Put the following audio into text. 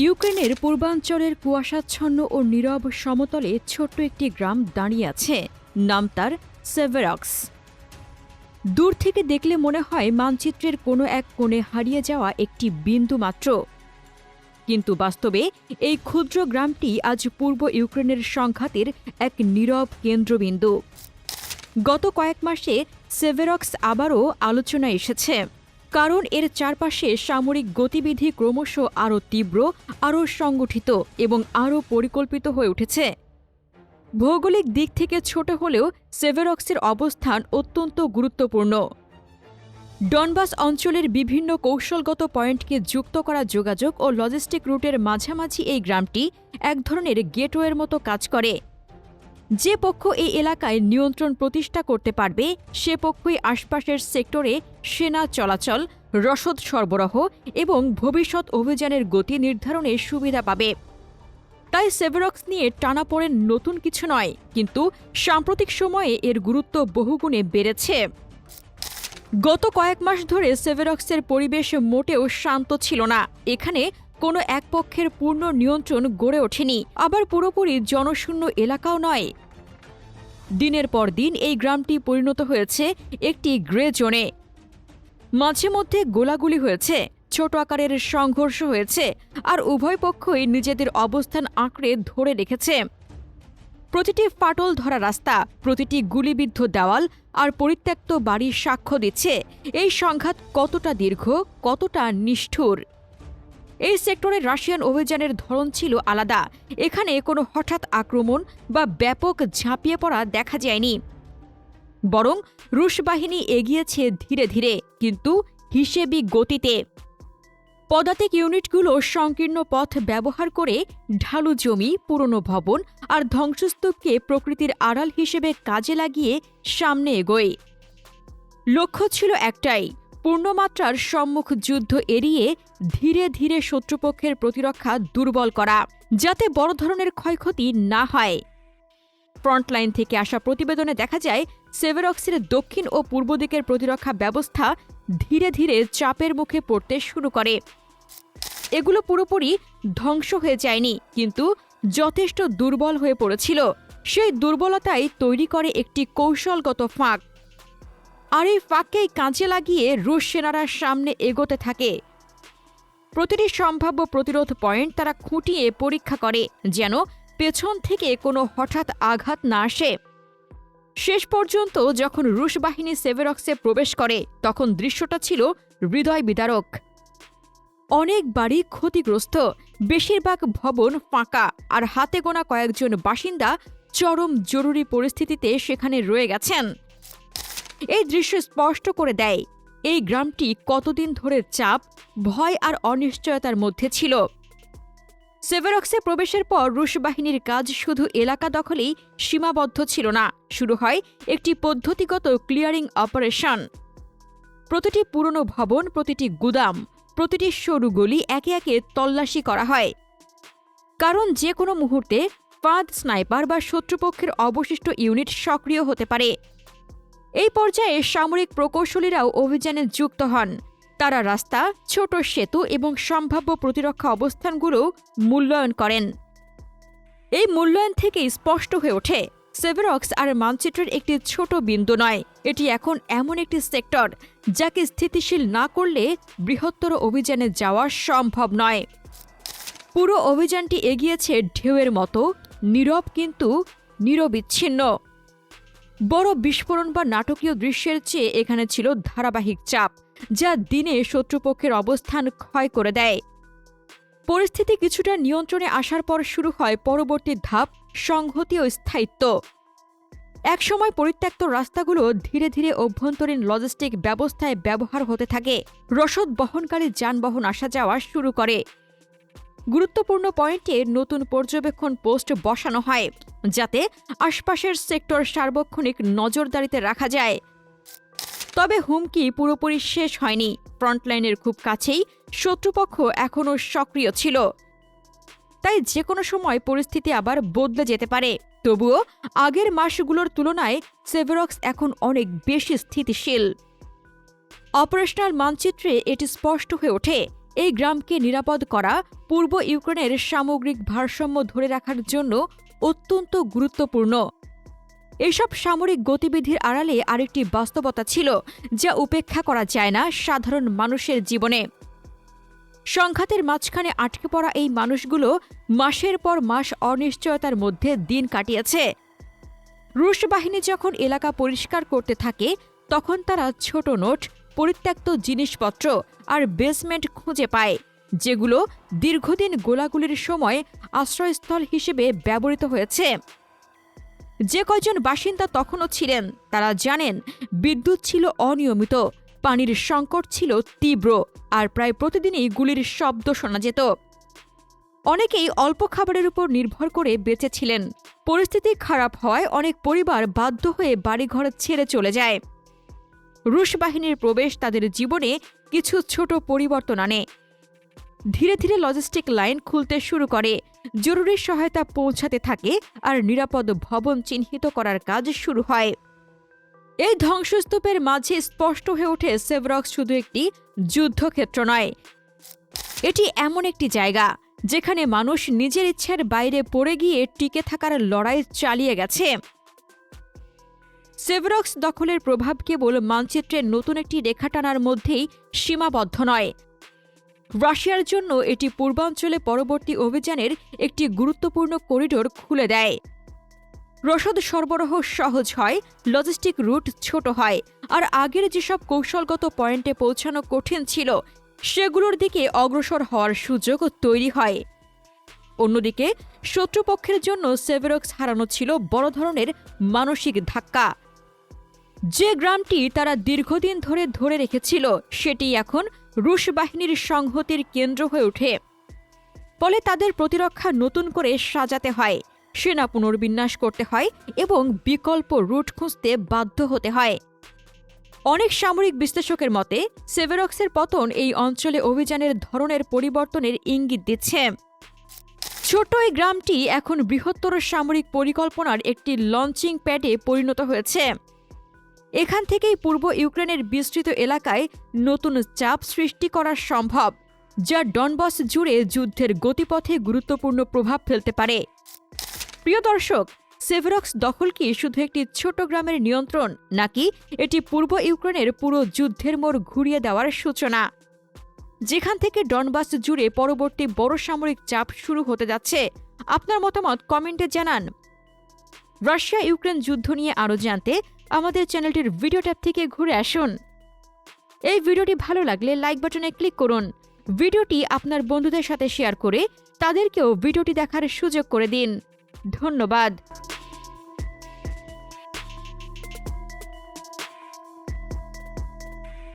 ইউক্রেনের পূর্বাঞ্চলের কুয়াশাচ্ছন্ন ও নীরব সমতলে ছোট্ট একটি গ্রাম দাঁড়িয়ে আছে। নাম তার সেভেরক্স। দূর থেকে দেখলে মনে হয় মানচিত্রের কোনো এক কোণে হারিয়ে যাওয়া একটি বিন্দু মাত্র। কিন্তু বাস্তবে এই ক্ষুদ্র গ্রামটি আজ পূর্ব ইউক্রেনের সংঘাতের এক নীরব কেন্দ্রবিন্দু। গত কয়েক মাসে সেভেরক্স আবারও আলোচনায় এসেছে, কারণ এর চারপাশে সামরিক গতিবিধি ক্রমশ আরও তীব্র, আরও সংগঠিত এবং আরও পরিকল্পিত হয়ে উঠেছে। ভৌগোলিক দিক থেকে ছোট হলেও সেভেরক্সের অবস্থান অত্যন্ত গুরুত্বপূর্ণ। ডনবাস অঞ্চলের বিভিন্ন কৌশলগত পয়েন্টকে যুক্ত করা যোগাযোগ ও লজিস্টিক রুটের মাঝামাঝি এই গ্রামটি এক ধরনের গেটওয়ের মতো কাজ করে। যে পক্ষ এই এলাকায় নিয়ন্ত্রণ প্রতিষ্ঠা করতে পারবে, সে পক্ষই আশপাশের সেক্টরে সেনা চলাচল, রসদ সরবরাহ এবং ভবিষ্যৎ অভিযানের গতি নির্ধারণে সুবিধা পাবে। তাই সেভেরক্স নিয়ে টানাপোড়েন নতুন কিছু নয়, কিন্তু সাম্প্রতিক সময়ে এর গুরুত্ব বহুগুণে বেড়েছে। গত কয়েক মাস ধরে সেভেরক্সের পরিবেশ মোটেও শান্ত ছিল না। এখানে কোনো এক পক্ষের পূর্ণ নিয়ন্ত্রণ গড়ে ওঠেনি, আবার পুরোপুরি জনশূন্য এলাকাও নয়। দিনের পর দিন এই গ্রামটি পরিণত হয়েছে একটি গ্রে জোনে। মাঝে মধ্যে গোলাগুলি হয়েছে, ছোট আকারের সংঘর্ষ হয়েছে, আর উভয় পক্ষই নিজেদের অবস্থান আঁকড়ে ধরে রেখেছে। প্রতিটি ফাটল ধরা রাস্তা, প্রতিটি গুলিবিদ্ধ দেওয়াল আর পরিত্যক্ত বাড়ি সাক্ষ্য দিচ্ছে এই সংঘাত কতটা দীর্ঘ, কতটা নিষ্ঠুর। এই সেক্টরে রাশিয়ান অভিযানের ধরন ছিল আলাদা। এখানে কোনো হঠাৎ আক্রমণ বা ব্যাপক ঝাঁপিয়ে পড়া দেখা যায়নি, বরং রুশ বাহিনী এগিয়েছে ধীরে ধীরে, কিন্তু হিসেবি গতিতে। পদাতিক ইউনিটগুলো সংকীর্ণ পথ ব্যবহার করে ঢালু জমি, পুরনো ভবন আর ধ্বংসস্তূপকে প্রকৃতির আড়াল হিসেবে কাজে লাগিয়ে সামনে এগোয়। লক্ষ্য ছিল একটাই, পূর্ণমাত্রার সম্মুখ যুদ্ধ এড়িয়ে ধীরে ধীরে শত্রুপক্ষের প্রতিরক্ষা দুর্বল করা, যাতে বড় ধরনের ক্ষয়ক্ষতি না হয়। ফ্রন্টলাইন থেকে আসা প্রতিবেদনে দেখা যায়, সেভেরক্সের দক্ষিণ ও পূর্ব দিকের প্রতিরক্ষা ব্যবস্থা ধীরে ধীরে চাপের মুখে পড়তে শুরু করে। এগুলো পুরোপুরি ধ্বংস হয়ে যায়নি, কিন্তু যথেষ্ট দুর্বল হয়ে পড়েছিল। সেই দুর্বলতাই তৈরি করে একটি কৌশলগত ফাঁক, আর এই ফাঁককেই কাজে লাগিয়ে রুশ সেনারা সামনে এগোতে থাকে। প্রতিটি সম্ভাব্য প্রতিরোধ পয়েন্ট তারা খুঁটিয়ে পরীক্ষা করে, যেন পেছন থেকে কোনো হঠাৎ আঘাত না আসে। শেষ পর্যন্ত যখন রুশ বাহিনী সেভেরক্সে প্রবেশ করে, তখন দৃশ্যটা ছিল হৃদয় বিদারক। অনেক বাড়ি ক্ষতিগ্রস্ত, বেশিরভাগ ভবন ফাঁকা, আর হাতে গোনা কয়েকজন বাসিন্দা চরম জরুরি পরিস্থিতিতে সেখানে রয়ে গেছেন। এই দৃশ্য স্পষ্ট করে দেয় এই গ্রামটি কতদিন ধরে চাপ, ভয় আর অনিশ্চয়তার মধ্যে ছিল। সেভেরক্সে প্রবেশের পর রুশ বাহিনীর কাজ শুধু এলাকা দখলেই সীমাবদ্ধ ছিল না, শুরু হয় একটি পদ্ধতিগত ক্লিয়ারিং অপারেশন। প্রতিটি পুরনো ভবন, প্রতিটি গুদাম, প্রতিটি সরু গলি একে একে তল্লাশি করা হয়, কারণ যে কোনো মুহূর্তে ফাঁদ, স্নাইপার বা শত্রুপক্ষের অবশিষ্ট ইউনিট সক্রিয় হতে পারে। এই পর্যায়ে সামরিক প্রকৌশলীরাও অভিযানে যুক্ত হন। তারা রাস্তা, ছোট সেতু এবং সম্ভাব্য প্রতিরক্ষা অবস্থানগুলো মূল্যায়ন করেন। এই মূল্যায়ন থেকেই স্পষ্ট হয়ে ওঠে, সেভেরক্স আর মানচিত্রের একটি ছোট বিন্দু নয়, এটি এখন এমন একটি সেক্টর যাকে স্থিতিশীল না করলে বৃহত্তর অভিযানে যাওয়া সম্ভব নয়। পুরো অভিযানটি এগিয়েছে ঢেউয়ের মতো, নীরব কিন্তু নিরবিচ্ছিন্ন। বড় বিস্ফোরণ বা নাটকীয় দৃশ্যের চেয়ে এখানে ছিল ধারাবাহিক চাপ, যা দিনে শত্রুপক্ষের অবস্থান ক্ষয় করে দেয়। পরিস্থিতি কিছুটা নিয়ন্ত্রণে আসার পর শুরু হয় পরবর্তী ধাপ, সংহতি ও স্থায়িত্ব। একসময় পরিত্যক্ত রাস্তাগুলো ধীরে ধীরে অভ্যন্তরীণ লজিস্টিক ব্যবস্থায় ব্যবহার হতে থাকে। রসদ বহনকারী যানবাহন আসা যাওয়া শুরু করে। গুরুত্বপূর্ণ পয়েন্টে নতুন পর্যবেক্ষণ পোস্ট বসানো হয়, যাতে আশপাশের সেক্টর সার্বক্ষণিক নজরদারিতে রাখা যায়। তবে হুমকি পুরোপুরি শেষ হয়নি। ফ্রন্টলাইনের খুব কাছেই শত্রুপক্ষ এখনও সক্রিয় ছিল, তাই যে কোনো সময় পরিস্থিতি আবার বদলে যেতে পারে। তবুও আগের মাসগুলোর তুলনায় সেভেরক্স এখন অনেক বেশি স্থিতিশীল। অপারেশনাল মানচিত্রে এটি স্পষ্ট হয়ে ওঠে। এই গ্রামকে নিরাপদ করা পূর্ব ইউক্রেনের সামগ্রিক ভারসাম্য ধরে রাখার জন্য অত্যন্ত গুরুত্বপূর্ণ। এসব সামরিক গতিবিধির আড়ালে আরেকটি বাস্তবতা ছিল, যা উপেক্ষা করা যায় না সাধারণ মানুষের জীবনে। সংঘাতের মাঝখানে আটকে পড়া এই মানুষগুলো মাসের পর মাস অনিশ্চয়তার মধ্যে দিন কাটিয়েছে। রুশ বাহিনী যখন এলাকা পরিষ্কার করতে থাকে, তখন তারা ছোট নোট, পরিত্যক্ত জিনিসপত্র আর বেসমেন্ট খুঁজে পায়, যেগুলো দীর্ঘদিন গোলাগুলির সময় আশ্রয়স্থল হিসেবে ব্যবহৃত হয়েছে। যে কয়জন বাসিন্দা তখনও ছিলেন, তারা জানেন বিদ্যুৎ ছিল অনিয়মিত, পানির সংকট ছিল তীব্র, আর প্রায় প্রতিদিনই গুলির শব্দ শোনা যেত। অনেকেই অল্প খাবারের উপর নির্ভর করে বেঁচেছিলেন। পরিস্থিতি খারাপ হওয়ায় অনেক পরিবার বাধ্য হয়ে বাড়িঘর ছেড়ে চলে যায়। রুশ বাহিনীর প্রবেশ তাদের জীবনে কিছু ছোট পরিবর্তন আনে। ধীরে ধীরে লজিস্টিক লাইন খুলতে শুরু করে, জরুরি সহায়তা পৌঁছাতে থাকে, আর নিরাপদ ভবন চিহ্নিত করার কাজ শুরু হয়। এই ধ্বংসস্তূপের মাঝে স্পষ্ট হয়ে ওঠে সেভেরক্স শুধু একটি যুদ্ধক্ষেত্র নয়, এটি এমন একটি জায়গা যেখানে মানুষ নিজের ইচ্ছার বাইরে পড়ে গিয়ে টিকে থাকার লড়াই চালিয়ে গেছে। সেভেরক্স দখলের প্রভাব কেবল মানচিত্রের নতুন একটি রেখা টানার মধ্যেই সীমাবদ্ধ নয়। রাশিয়ার জন্য এটি পূর্বাঞ্চলে পরবর্তী অভিযানের একটি গুরুত্বপূর্ণ করিডোর খুলে দেয়। রসদ সরবরাহ সহজ হয়, লজিস্টিক রুট ছোট হয়, আর আগের যেসব কৌশলগত পয়েন্টে পৌঁছানো কঠিন ছিল, সেগুলোর দিকে অগ্রসর হওয়ার সুযোগ তৈরি হয়। অন্যদিকে শত্রুপক্ষের জন্য সেভেরক্স হারানো ছিল বড় ধরনের মানসিক ধাক্কা। যে গ্রামটি তারা দীর্ঘদিন ধরে রেখেছিল, সেটি এখন রুশ বাহিনীর সংহতির কেন্দ্র হয়ে ওঠে। ফলে তাদের প্রতিরক্ষা নতুন করে সাজাতে হয়, সেনা পুনর্বিন্যাস করতে হয় এবং বিকল্প রুট খুঁজতে বাধ্য হতে হয়। অনেক সামরিক বিশ্লেষকের মতে সেভেরক্সের পতন এই অঞ্চলে অভিযানের ধরনের পরিবর্তনের ইঙ্গিত দিচ্ছে। ছোট্ট এই গ্রামটি এখন বৃহত্তর সামরিক পরিকল্পনার একটি লঞ্চিং প্যাডে পরিণত হয়েছে। এখান থেকেই পূর্ব ইউক্রেনের বিস্তৃত এলাকায় নতুন চাপ সৃষ্টি করা সম্ভব, যা ডনবাস জুড়ে যুদ্ধের গতিপথে গুরুত্বপূর্ণ প্রভাব ফেলতে পারে। প্রিয় দর্শক, সেভেরক্স দখল কি শুধু একটি ছোট গ্রামের নিয়ন্ত্রণ, নাকি এটি পূর্ব ইউক্রেনের পুরো যুদ্ধের মোড় ঘুরিয়ে দেওয়ার সূচনা, যেখান থেকে ডনবাস জুড়ে পরবর্তী বড় সামরিক চাপ শুরু হতে যাচ্ছে? আপনার মতামত কমেন্টে জানান। রাশিয়া ইউক্রেন যুদ্ধ নিয়ে আরও জানতে আমাদের চ্যানেলটির ভিডিও ট্যাব থেকে ঘুরে আসুন। এই ভিডিওটি ভালো লাগলে লাইক বাটনে ক্লিক করুন। ভিডিওটি আপনার বন্ধুদের সাথে শেয়ার করে তাদেরকেও ভিডিওটি দেখার সুযোগ করে দিন। ধন্যবাদ।